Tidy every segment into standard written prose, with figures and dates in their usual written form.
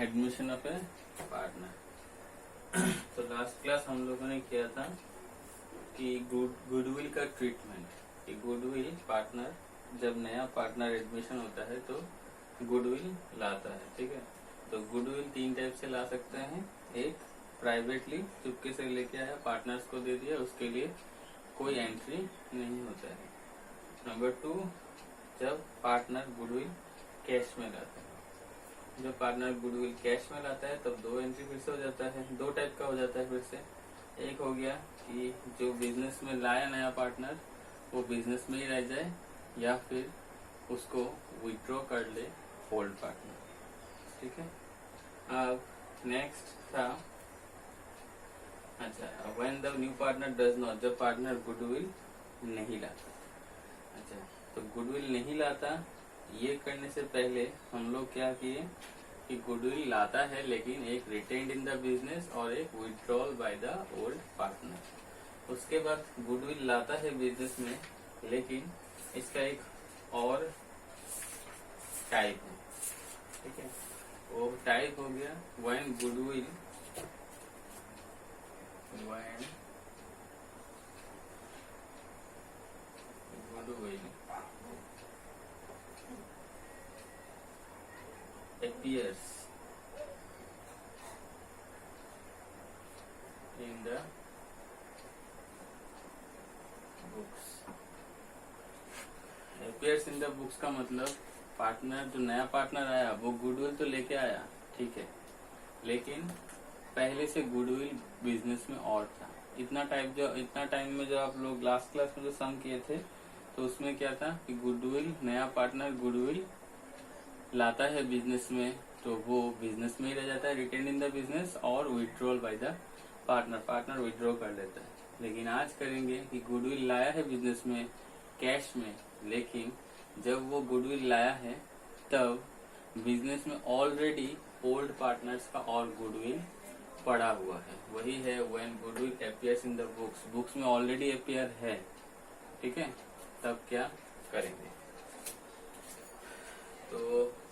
Admission of A partner. तो last class हम लोगों ने किया था कि गुडविल का ट्रीटमेंट, कि गुडविल पार्टनर, जब नया पार्टनर एडमिशन होता है तो गुडविल लाता है। ठीक है, तो गुडविल 3 टाइप से ला सकते हैं। एक, प्राइवेटली चुपके से लेके आया, पार्टनर्स को दे दिया, उसके लिए कोई एंट्री नहीं होता है। नंबर 2, जब पार्टनर गुडविल कैश में लाता है। जब पार्टनर गुडविल कैश में लाता है तब 2 एंट्री फिर से हो जाता है। 2 टाइप का हो जाता है फिर से। एक हो गया कि जो बिजनेस में लाया नया पार्टनर वो बिजनेस में ही रह जाए, या फिर उसको विथड्रॉ कर ले ओल्ड पार्टनर। ठीक है, अब नेक्स्ट था, अच्छा, when the new partner does not, जब पार्टनर गुडविल नहीं लाता। अच्छा, तो गुडविल नहीं लाता, ये करने से पहले हम लोग क्या किए कि गुडविल लाता है लेकिन एक रिटेन्ड इन द बिजनेस और एक withdrawal by the old partner. उसके बाद गुडविल लाता है बिजनेस में, लेकिन इसका एक और टाइप है। ठीक है, वो टाइप हो गया when goodwill appears in the books। appears in the books का मतलब पार्टनर, जो नया पार्टनर आया वो गुडविल तो लेके आया, ठीक है, लेकिन पहले से गुडविल बिजनेस में और था। इतना टाइम में जो आप लोग लास्ट क्लास में जो सम किए थे तो उसमें क्या था कि गुडविल, नया पार्टनर गुडविल लाता है बिजनेस में तो वो बिजनेस में ही रह जाता है, रिटेन इन द बिजनेस, और withdrawal by the partner withdraw कर लेता है। लेकिन आज करेंगे कि गुडविल लाया है बिजनेस में कैश में, लेकिन जब वो गुडविल लाया है तब बिजनेस में ऑलरेडी ओल्ड पार्टनर्स का और गुडविल पड़ा हुआ है। वही है when goodwill appears in the books, books में ऑलरेडी अपीयर है। ठीक है, तब क्या करेंगे? तो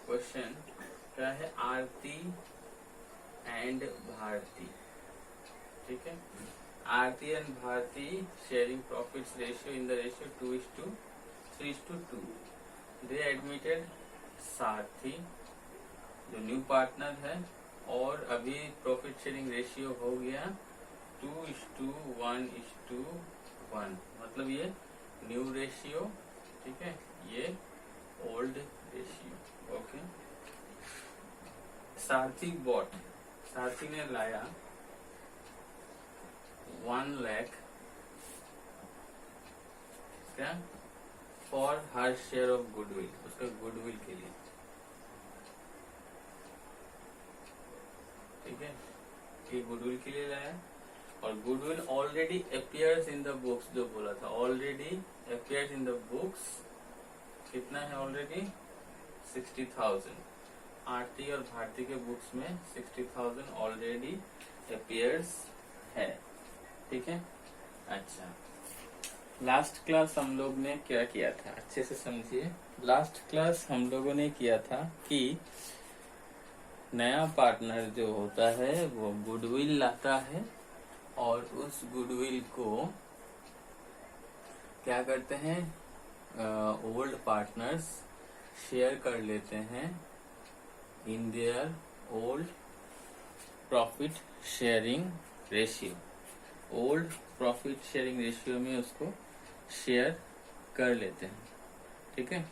क्वेश्चन क्या है, आरती एंड भारती। ठीक है, Aarti and Bharati sharing profits ratio in the ratio 2:3:2। They admitted Sarthi, जो न्यू पार्टनर है, और अभी प्रॉफिट शेयरिंग रेशियो हो गया 2:1:1, मतलब ये न्यू रेशियो, ठीक है, ये ओल्ड रेशियो। ओके, सारथी बॉट, सारथी ने लाया 1 लाख क्या for her share of goodwill, उसका गुडविल के लिए। ठीक है, ये गुडविल के लिए लाया, और goodwill already appears in the books, जो बोला था already appears in the books. कितना है ऑलरेडी? 60,000। आरती और भारती के बुक्स में 60,000 ऑलरेडी अपीयर्स है। ठीक है, अच्छा, लास्ट क्लास हम लोग ने क्या किया था, अच्छे से समझिए। लास्ट क्लास हम लोगों ने किया था कि नया पार्टनर जो होता है वो गुडविल लाता है, और उस गुडविल को क्या करते हैं, ओल्ड पार्टनर्स शेयर कर लेते हैं in their old profit sharing ratio. Old profit sharing ratio में उसको शेयर कर लेते हैं। ठीक है,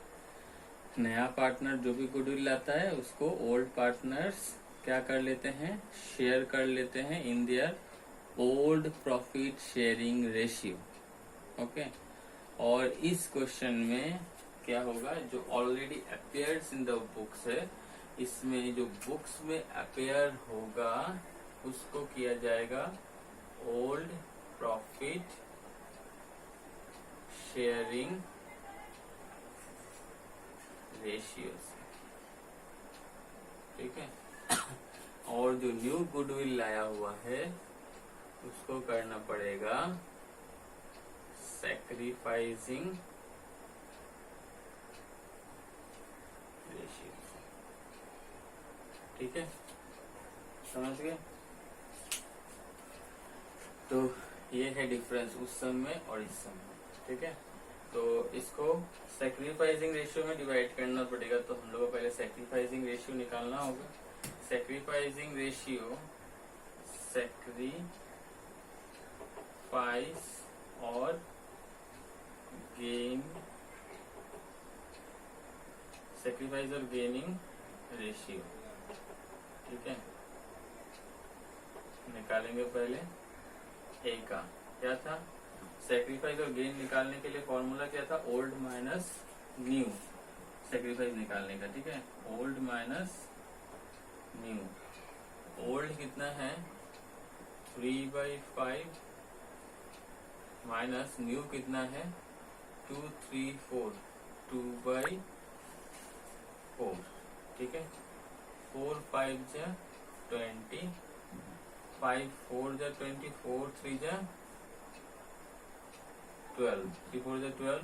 नया पार्टनर जो भी गुडविल लाता है उसको ओल्ड पार्टनर्स क्या कर लेते हैं, शेयर कर लेते हैं in their old profit sharing ratio. Okay, और इस क्वेश्चन में क्या होगा, जो already appears in the books है, इसमें जो बुक्स में अपीयर होगा उसको किया जाएगा ओल्ड प्रॉफिट शेयरिंग रेशियो से। ठीक है, और जो न्यू गुडविल लाया हुआ है उसको करना पड़ेगा सैक्रिफाइसिंग रेशियो। ठीक है, समझ गए? तो ये है डिफरेंस उस सम में और इस सम में, ठीक है। तो इसको सैक्रिफाइसिंग रेशियो में डिवाइड करना पड़ेगा, तो हम लोग को पहले सैक्रिफाइसिंग रेशियो निकालना होगा। सैक्रिफाइसिंग रेशियो, सैक्रिफाइस और गेन, सैक्रिफाइस और गेनिंग रेशियो, ठीक है। निकालेंगे पहले ए का, क्या था? सैक्रिफाइस और गेन निकालने के लिए फॉर्मूला क्या था? ओल्ड माइनस न्यू, सैक्रिफाइस निकालने का, ठीक है। ओल्ड माइनस न्यू, ओल्ड कितना है? 3/5 माइनस न्यू कितना है? 234, 2/4, ठीक है। 4 5 जा 20, 5 4 जा 20, 4 3 जा 12, 3 4 जा 12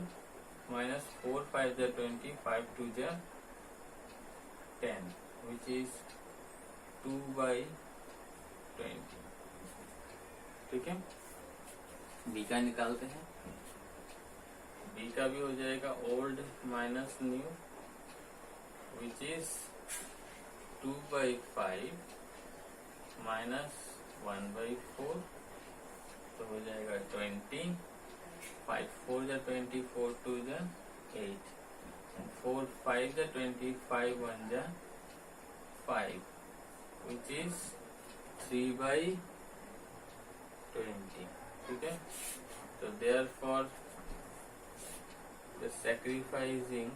माइनस 4 5 जा 20, 5 2 जा 10, which is 2/20, ठीक है। बी का निकालते हैं। बी का भी हो जाएगा old minus new, which is 2/5 minus 1/4, तो हो जाएगा 20, 5 4 जा 20, 4 2 जा 8, 4 5 जा 20, 5 1 जा 5, विच इज 3/20, ठीक है। तो therefore the sacrificing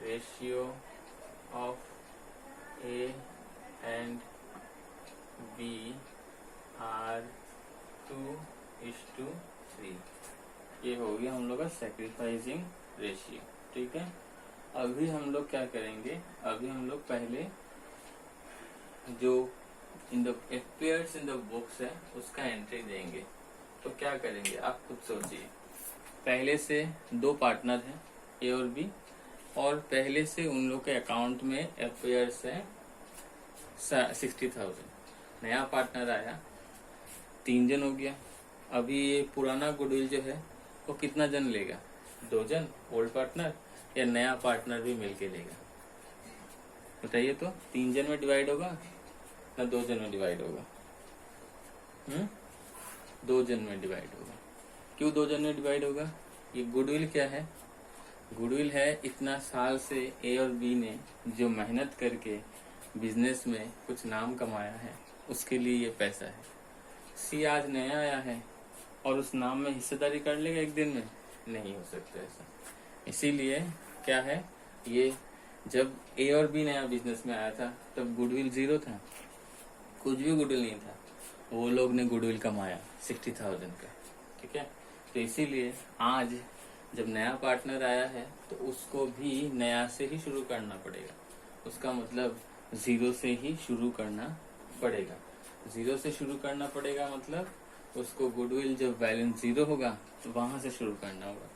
ratio of A and B are 2:3, ये हो गया हम लोग का सैक्रिफाइसिंग रेशियो, ठीक है। अभी हम लोग क्या करेंगे? अभी हम लोग पहले जो in the appears in the books है उसका एंट्री देंगे। तो क्या करेंगे आप खुद सोचिए। पहले से 2 पार्टनर हैं ए और बी, और पहले से उन लोग के अकाउंट में अपीयर्स है 60,000। नया पार्टनर आया, 3 जन हो गया। अभी ये पुराना गुडविल जो है वो कितना जन लेगा? 2 जन, ओल्ड पार्टनर, या नया पार्टनर भी मिलके लेगा? बताइए तो 3 जन में डिवाइड होगा ना 2 जन में डिवाइड होगा? 2 जन में डिवाइड होगा। क्यों 2 जन में डिवाइड होगा? ये गुडविल क्या है? गुडविल है इतना साल से ए और बी ने जो मेहनत करके बिजनेस में कुछ नाम कमाया है, उसके लिए ये पैसा है। सी आज नया आया है और उस नाम में हिस्सेदारी कर लेगा एक दिन में? नहीं हो सकता ऐसा। इसीलिए क्या है, ये जब ए और बी नया बिजनेस में आया था तब गुडविल 0 था, कुछ भी गुडविल नहीं था। वो लोग ने गुडविल कमाया 60,000 का, ठीक है। तो इसीलिए आज जब नया पार्टनर आया है तो उसको भी नया से ही शुरू करना पड़ेगा। उसका मतलब 0 से ही शुरू करना पड़ेगा। 0 से शुरू करना पड़ेगा मतलब उसको गुडविल जब बैलेंस 0 होगा तो वहां से शुरू करना होगा।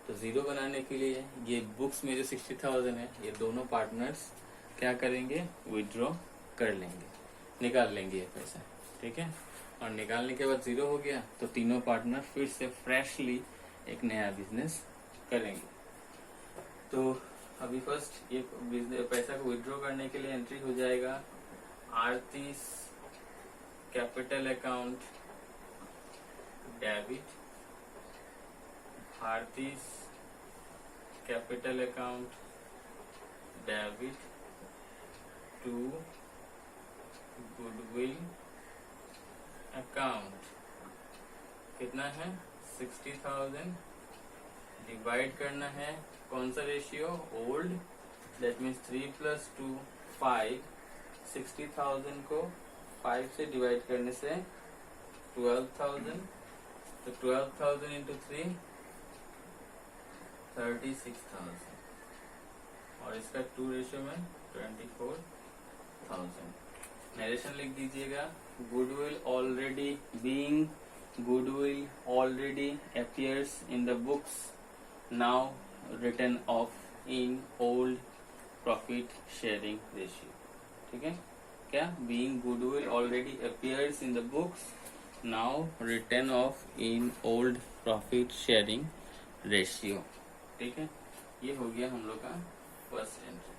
तो 0 बनाने के लिए ये बुक्स में जो 60,000 है, ये दोनों पार्टनर्स क्या करेंगे? विड्रॉ कर लेंगे, निकाल लेंगे ये पैसा, ठीक है। और निकालने के बाद 0 हो गया तो तीनों पार्टनर फिर से फ्रेशली एक नया बिजनेस करेंगे। तो अभी फर्स्ट ये पैसा को विड्रॉ करने के लिए एंट्री हो जाएगा Aarti's capital account debit, Aarti's capital account debit to goodwill account. कितना है? 60,000। डिवाइड करना है कौन सा रेशियो? Old, that means 3 + 2 5। 60,000 को 5 से डिवाइड करने से 12,000, तो 12,000 इंटू 3 36,000, और इसका 2 रेशियो में 24,000। नरेशन लिख दीजिएगा। Goodwill already appears in the books now written off in old profit sharing ratio. ठीक है, क्या being goodwill already appears in the books, now return of in old profit sharing ratio. ठीक है, ये हो गया हम लोग का फर्स्ट एंट्री।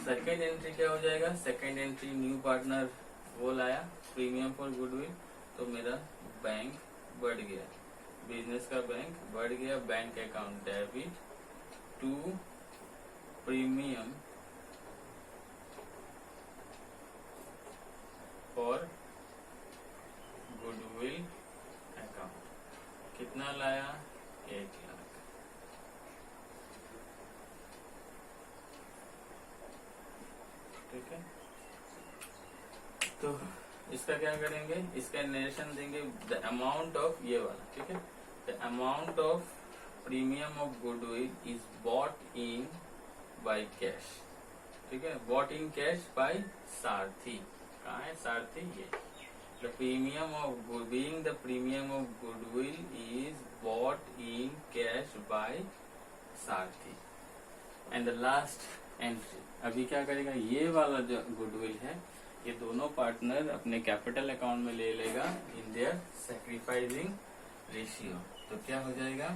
सेकेंड एंट्री क्या हो जाएगा? सेकेंड एंट्री न्यू पार्टनर वो लाया प्रीमियम फॉर गुडविल, तो मेरा बैंक बढ़ गया, बिजनेस का बैंक बढ़ गया। Bank account debit to premium for goodwill account. कितना लाया? 1 लाख। ठीक है, तो इसका क्या करेंगे? इसका नरेशन देंगे द अमाउंट ऑफ ये वाला। ठीक है, the amount of premium of goodwill is bought in by cash. ठीक है, बॉट इन कैश बाय सारथी। कहाँ है सारथी? ये the premium of being the premium of goodwill is bought in cash by Sarathi. And the last entry अभी क्या करेगा? ये वाला जो गुडविल है ये दोनों पार्टनर अपने कैपिटल अकाउंट में ले लेगा इन देयर सैक्रिफाइसिंग रेशियो। तो क्या हो जाएगा?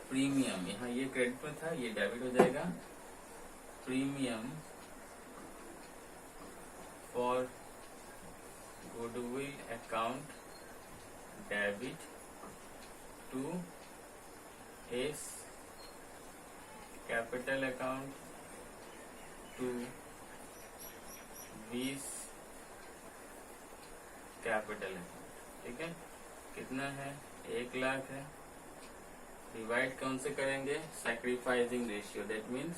प्रीमियम, यहाँ ये क्रेडिट में था, ये डेबिट हो जाएगा। Premium for goodwill account debit to A's capital account to B's capital account. ठीक है, कितना है? 1 लाख है। डिवाइड कौन से करेंगे? सैक्रिफाइसिंग रेशियो, दैट मीन्स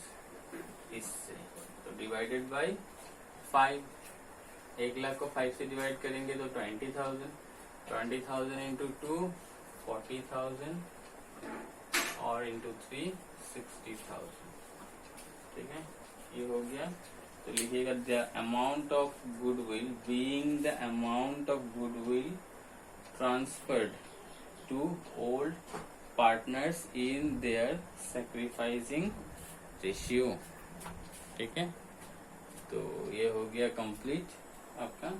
इससे। तो डिवाइडेड बाय 5। 1 लाख को 5 से डिवाइड करेंगे तो 20,000। 20,000 इंटू 2 40,000 और इंटू 3 60,000। ठीक है, ये हो गया। तो लिखिएगा the amount of goodwill being the amount of goodwill transferred to old partners in their sacrificing ratio. ठीक है, तो ये हो गया कंप्लीट आपका।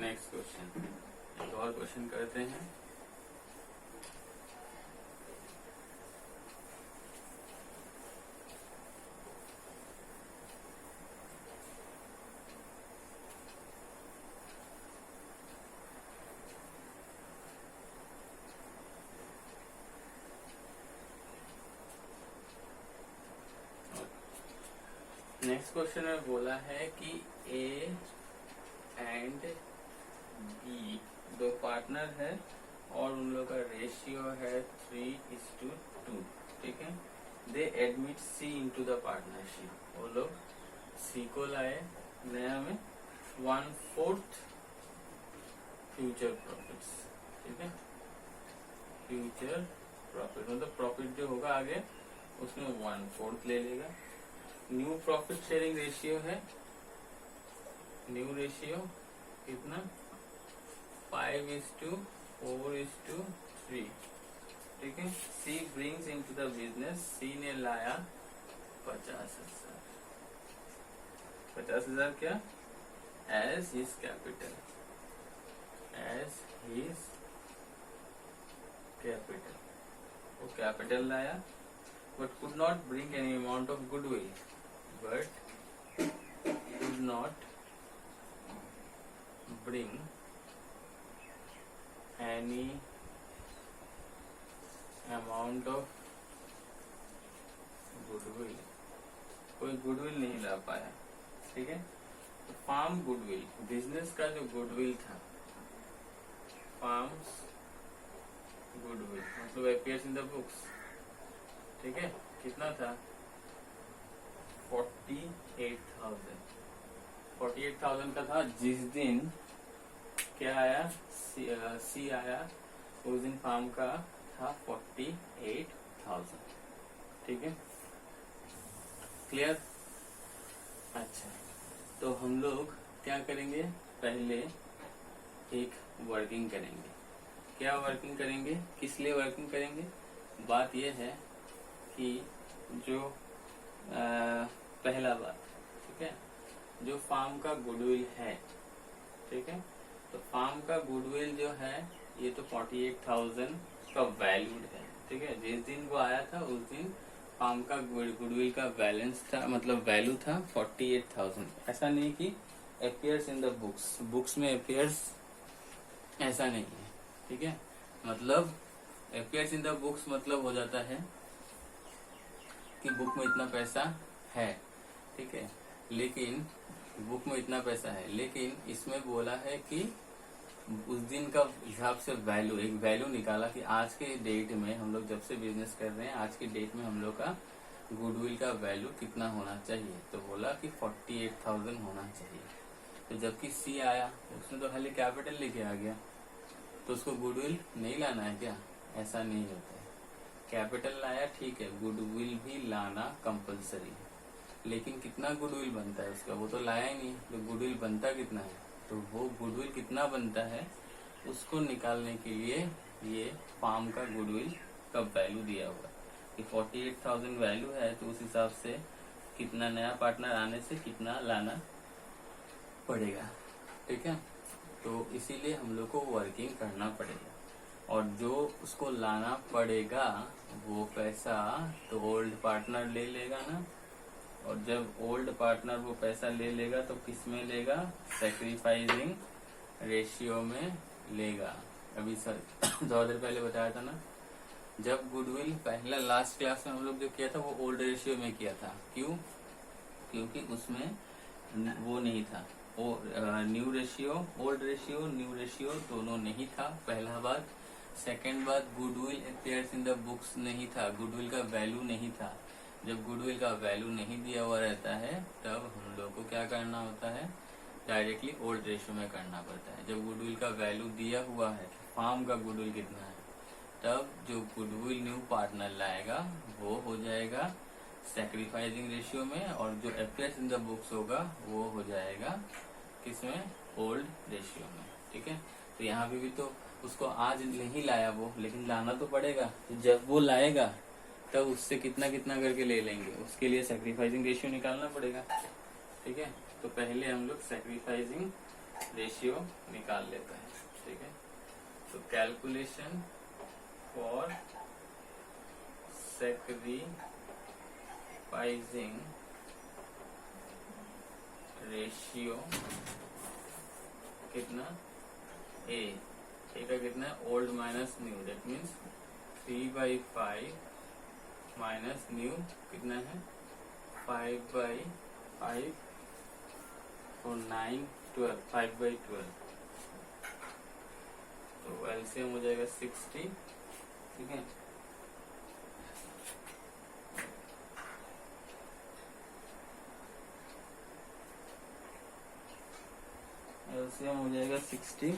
नेक्स्ट क्वेश्चन, एक और क्वेश्चन करते हैं। नेक्स्ट क्वेश्चन में बोला है कि ए एंड बी दो पार्टनर है और उन लोग का रेशियो है 3:2। ठीक है, they admit C into the partnership. वो लोग सी को लाए नया में 1/4 फ्यूचर प्रॉफिट्स। ठीक है, फ्यूचर प्रॉफिट मतलब प्रॉफिट जो होगा आगे उसमें 1/4 ले लेगा। न्यू प्रॉफिट शेयरिंग रेशियो है, न्यू रेशियो कितना? 5:4:3। ठीक है, C brings into the business, C ने लाया 50,000। 50,000 क्या? As his capital, as his capital. वो कैपिटल लाया but could not bring any amount of goodwill, but could not bring any amount of goodwill, कोई goodwill नहीं ला पाया। ठीक है, तो फार्म गुडविल, बिजनेस का जो गुडविल था, फार्म्स गुडविल मतलब अपीयर्स इन द बुक्स। ठीक है, कितना था? 48,000। 48,000 का था। जिस दिन क्या आया? सी आया, उस दिन फार्म का था 48,000। ठीक है, क्लियर? अच्छा, तो हम लोग क्या करेंगे, पहले एक वर्किंग करेंगे। क्या वर्किंग करेंगे, किस लिए वर्किंग करेंगे? बात यह है कि जो पहला बात, ठीक है, जो फार्म का गुडविल है, ठीक है, तो फार्म का गुडविल जो है ये तो 48,000 का वैल्यूड है। ठीक है, जिस दिन वो आया था उस दिन फार्म का गुडविल का बैलेंस था, मतलब वैल्यू था 48,000। ऐसा नहीं कि appears in the books, books में अपियर्स, ऐसा नहीं है। ठीक है, मतलब अपियर्स इन द बुक्स मतलब हो जाता है कि बुक में इतना पैसा है। ठीक है, लेकिन बुक में इतना पैसा है, लेकिन इसमें बोला है कि उस दिन का हिसाब से वैल्यू, एक वैल्यू निकाला कि आज के डेट में हम लोग जब से बिजनेस कर रहे हैं, आज के डेट में हम लोग का गुडविल का वैल्यू कितना होना चाहिए, तो बोला कि 48,000 होना चाहिए। तो जबकि सी आया उसने तो खाली कैपिटल लेके आ गया, तो उसको गुडविल नहीं लाना है क्या? ऐसा नहीं होता है। कैपिटल लाया ठीक है, गुडविल भी लाना कंपलसरी है, लेकिन कितना गुडविल बनता है उसका, वो तो लाया ही नहीं। तो गुडविल बनता कितना है, तो वो गुडविल कितना बनता है उसको निकालने के लिए ये फार्म का गुडविल का वैल्यू दिया हुआ है कि 48,000 वैल्यू है, तो उस हिसाब से कितना नया पार्टनर आने से कितना लाना पड़ेगा। ठीक है, तो इसीलिए हम लोग को वर्किंग करना पड़ेगा, और जो उसको लाना पड़ेगा वो पैसा तो ओल्ड पार्टनर ले लेगा ना, और जब ओल्ड पार्टनर वो पैसा ले लेगा तो किस में लेगा? सैक्रिफाइसिंग रेशियो में लेगा। अभी सर थोड़ा देर पहले बताया था ना, जब गुडविल पहला लास्ट क्लास में हम लोग जो किया था वो ओल्ड रेशियो में किया था। क्यों? क्योंकि उसमें वो नहीं था, new ratio, old ratio, new ratio दोनों नहीं था, पहला बात। सेकेंड बात, goodwill appears in the books नहीं था, गुडविल का वैल्यू नहीं था। जब गुडविल का वैल्यू नहीं दिया हुआ रहता है तब हम लोग को क्या करना होता है? डायरेक्टली ओल्ड रेशियो में करना पड़ता है। जब गुडविल का वैल्यू दिया हुआ है, फार्म का गुडविल कितना है, तब जो गुडविल न्यू पार्टनर लाएगा वो हो जाएगा सैक्रिफाइसिंग रेशियो में, और जो अपियर्स इन द बुक्स होगा वो हो जाएगा किसमें? ओल्ड रेशियो में। ठीक है, तो यहाँ पे भी तो उसको आज नहीं लाया वो, लेकिन लाना तो पड़ेगा। तो जब वो लाएगा तब उससे कितना कितना करके ले लेंगे, उसके लिए सैक्रिफाइसिंग रेशियो निकालना पड़ेगा। ठीक है, तो पहले हम लोग सैक्रिफाइसिंग रेशियो निकाल लेते हैं। ठीक है, तो कैलकुलेशन फॉर सैक्रिफाइसिंग रेशियो कितना? ए का कितना है? Old minus new, that means 3/5 minus new कितना है? 5/5 और 9, 12, 5/12। तो एलसीएम हो जाएगा 60। ठीक है, एलसीएम हो जाएगा 60।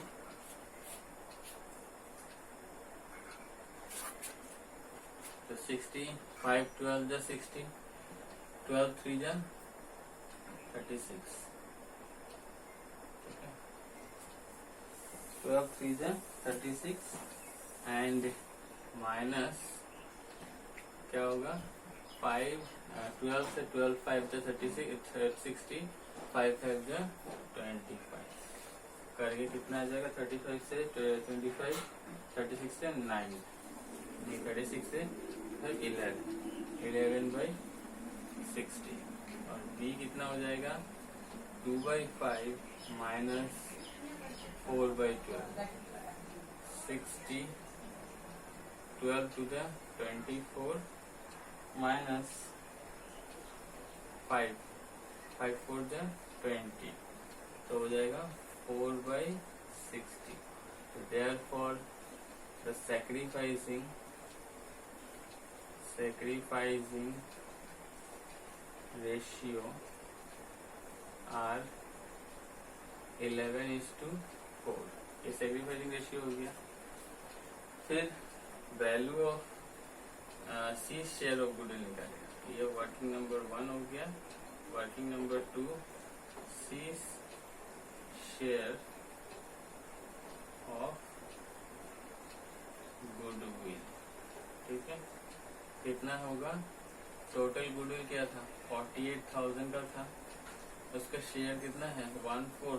तो 60, 5 12 जा 60, 12 3 जा 36। 12 3 जा 36 एंड माइनस क्या होगा? 5 12 से 12 5 जा 36 60, 5 5 जा 25 करके कितना आ जाएगा? 35 से 25, 36 से 9, 36 से 11/60, और b कितना हो जाएगा? 2/5 minus 4/12, 60, 12 to the 24 minus 5, 5 4 the 20, तो हो जाएगा 4/60। So therefore the sacrificing ratio are 11:4। ये सैक्रिफाइसिंग रेशियो हो गया। फिर value of C share of goodwill निकालेगा। ये वर्किंग नंबर 1 हो गया। Working number 2 C share of goodwill, ठीक है। कितना होगा? टोटल गुडविल क्या था? 48,000 का था। उसका शेयर कितना है? 1/4,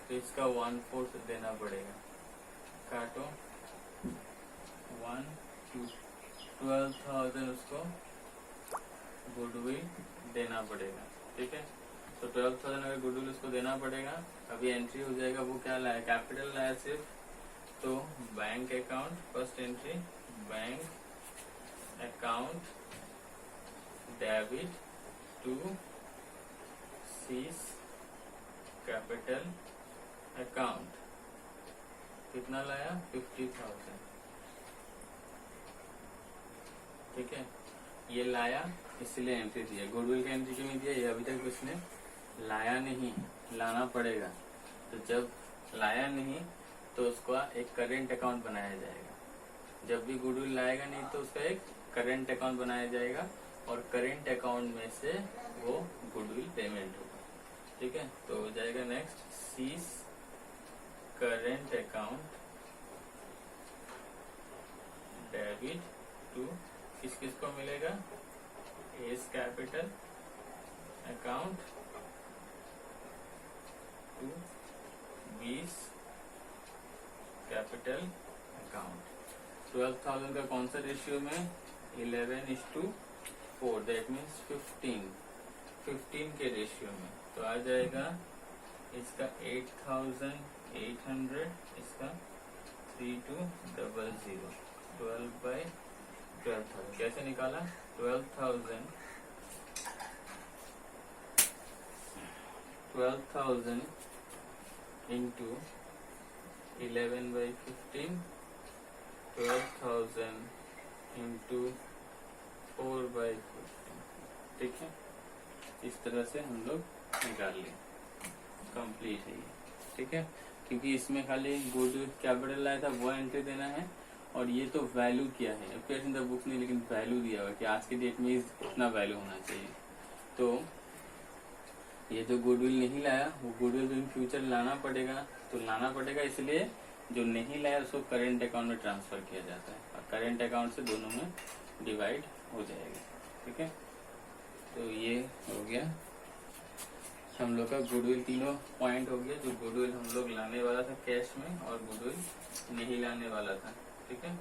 तो इसका 1/4 देना पड़ेगा। काटो 1 2 12,000 उसको गुडविल देना पड़ेगा, ठीक है। तो 12,000 अगर गुडविल उसको देना पड़ेगा, अभी एंट्री हो जाएगा। वो क्या लाया? कैपिटल लाया सिर्फ। तो bank account, first entry bank account debit to C's capital account. कितना लाया? 50,000, ठीक है। ये लाया, इसलिए एंट्री दिया। गुडविल का एंट्री क्यों नहीं दिया? ये अभी तक उसने लाया नहीं, लाना पड़ेगा। तो जब लाया नहीं तो उसका एक करेंट अकाउंट बनाया जाएगा। जब भी गुडविल लाएगा नहीं तो उसका एक करेंट अकाउंट बनाया जाएगा, और करेंट अकाउंट में से वो गुडविल पेमेंट होगा, ठीक है। तो हो जाएगा next C's current account debit to, किस किस को मिलेगा? A's capital account to B's capital account. 12,000 का कौन सा रेशियो में? 11:4, दैट मीन्स 15 के रेशियो में। तो आ जाएगा इसका 8,800, इसका 3200, 12/12,000। कैसे निकाला? 12,000 इंटू 11/15, 12,000 इंटू 4/15, ठीक है। इस तरह से हम लोग निकाल लें। कंप्लीट है ये, ठीक है। क्योंकि इसमें खाली गुड कैपिटल लाया था वो एंट्री देना है, और ये तो वैल्यू क्या है, अपेयर्स इन द बुक्स नहीं, लेकिन वैल्यू दिया हुआ कि आज के डेट में इतना वैल्यू होना चाहिए। तो ये जो गुडविल नहीं लाया, वो गुडविल तो इन फ्यूचर लाना पड़ेगा। तो लाना पड़ेगा, इसलिए जो नहीं लाया उसको करेंट अकाउंट में ट्रांसफर किया जाता है, और करेंट अकाउंट से दोनों में डिवाइड हो जाएगा, ठीक है। तो ये हो गया हम लोग का गुडविल। तीनों पॉइंट हो गया, जो गुडविल हम लोग लाने वाला था कैश में, और गुडविल नहीं लाने वाला था, ठीक है।